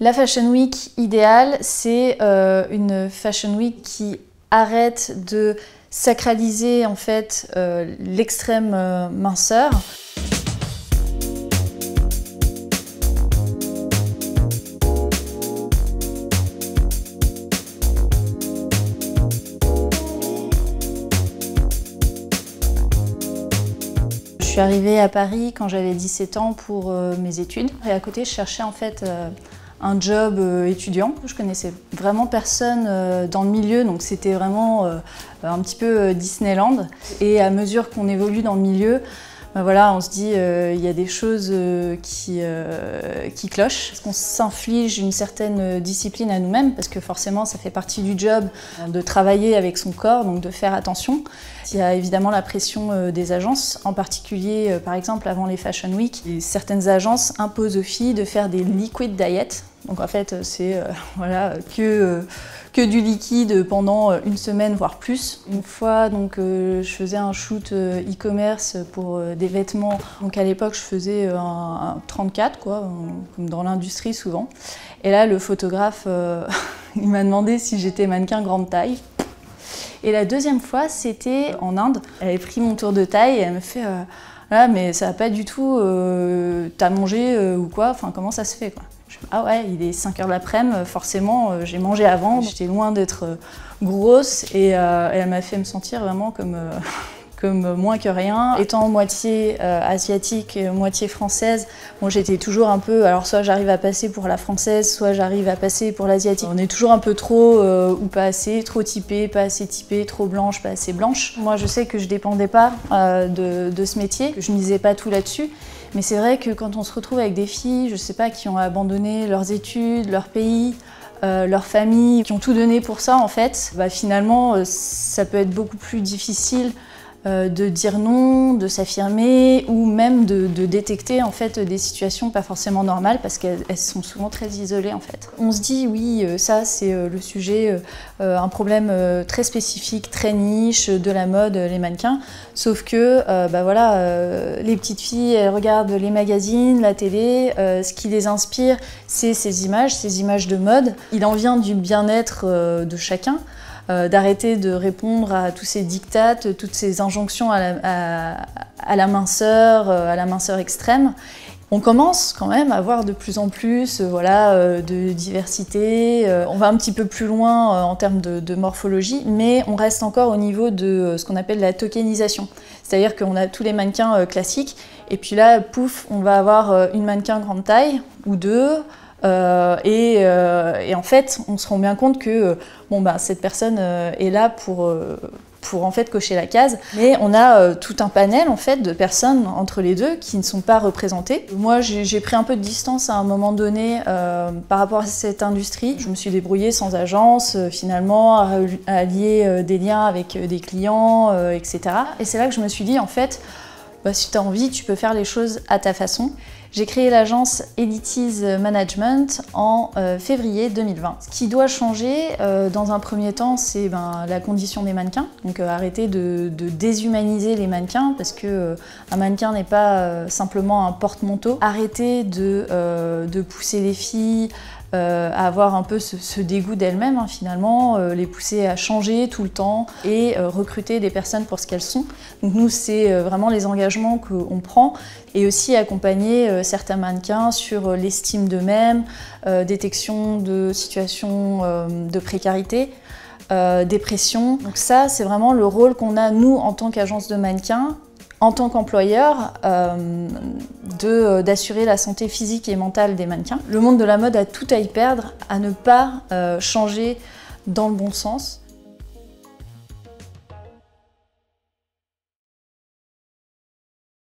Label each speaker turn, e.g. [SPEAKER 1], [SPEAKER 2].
[SPEAKER 1] La Fashion Week idéale, c'est une Fashion Week qui arrête de sacraliser en fait l'extrême minceur. Je suis arrivée à Paris quand j'avais 17 ans pour mes études. Et à côté, je cherchais en fait un job étudiant. Je connaissais vraiment personne dans le milieu, donc c'était vraiment un petit peu Disneyland. Et à mesure qu'on évolue dans le milieu, ben voilà, on se dit il y a des choses qui clochent. Parce qu'on s'inflige une certaine discipline à nous-mêmes, parce que forcément ça fait partie du job de travailler avec son corps, donc de faire attention. Il y a évidemment la pression des agences, en particulier par exemple avant les Fashion Week. Et certaines agences imposent aux filles de faire des liquid diet. Donc en fait c'est voilà, que du liquide pendant une semaine voire plus. Une fois donc je faisais un shoot e-commerce pour des vêtements. Donc à l'époque je faisais un 34 quoi, comme dans l'industrie souvent. Et là le photographe il m'a demandé si j'étais mannequin grande taille. Et la deuxième fois, c'était en Inde. Elle avait pris mon tour de taille et elle me fait ah, mais ça va pas du tout, t'as mangé ou quoi, enfin comment ça se fait quoi. Je fais, ah ouais, il est 5 h de l'après-midi, forcément j'ai mangé avant, j'étais loin d'être grosse et elle m'a fait me sentir vraiment comme moins que rien. Étant moitié asiatique, moitié française, bon, j'étais toujours un peu, alors soit j'arrive à passer pour la française, soit j'arrive à passer pour l'asiatique. On est toujours un peu trop ou pas assez, trop typée, pas assez typée, trop blanche, pas assez blanche. Moi je sais que je dépendais pas de ce métier, je misais pas tout là-dessus. Mais c'est vrai que quand on se retrouve avec des filles, je sais pas, qui ont abandonné leurs études, leur pays, leur famille, qui ont tout donné pour ça en fait, bah, finalement ça peut être beaucoup plus difficile de dire non, de s'affirmer ou même de détecter en fait des situations pas forcément normales parce qu'elles sont souvent très isolées en fait. On se dit oui, ça c'est le sujet, un problème très spécifique, très niche de la mode, les mannequins, sauf que bah voilà, les petites filles elles regardent les magazines, la télé, ce qui les inspire c'est ces images de mode. Il en vient du bien-être de chacun. D'arrêter de répondre à tous ces diktats, toutes ces injonctions à la minceur extrême. On commence quand même à voir de plus en plus voilà, de diversité, on va un petit peu plus loin en termes de morphologie, mais on reste encore au niveau de ce qu'on appelle la tokenisation. C'est-à-dire qu'on a tous les mannequins classiques, et puis là, pouf, on va avoir une mannequin grande taille, ou deux, et en fait, on se rend bien compte que bon, bah, cette personne est là pour en fait cocher la case. Mais on a tout un panel en fait de personnes entre les deux qui ne sont pas représentées. Moi, j'ai pris un peu de distance à un moment donné par rapport à cette industrie. Je me suis débrouillée sans agence, finalement, à lier des liens avec des clients, etc. Et c'est là que je me suis dit, en fait, bah, si tu as envie, tu peux faire les choses à ta façon. J'ai créé l'agence Elitize Management en février 2020. Ce qui doit changer dans un premier temps, c'est la condition des mannequins. Donc arrêter de déshumaniser les mannequins parce que un mannequin n'est pas simplement un porte-manteau. Arrêter de pousser les filles à avoir un peu ce dégoût d'elles-mêmes hein, finalement, les pousser à changer tout le temps et recruter des personnes pour ce qu'elles sont. Donc nous c'est vraiment les engagements qu'on prend et aussi accompagner certains mannequins sur l'estime d'eux-mêmes, détection de situations de précarité, dépression. Donc ça c'est vraiment le rôle qu'on a nous en tant qu'agence de mannequins, en tant qu'employeur, d'assurer la santé physique et mentale des mannequins. Le monde de la mode a tout à y perdre, à ne pas changer dans le bon sens.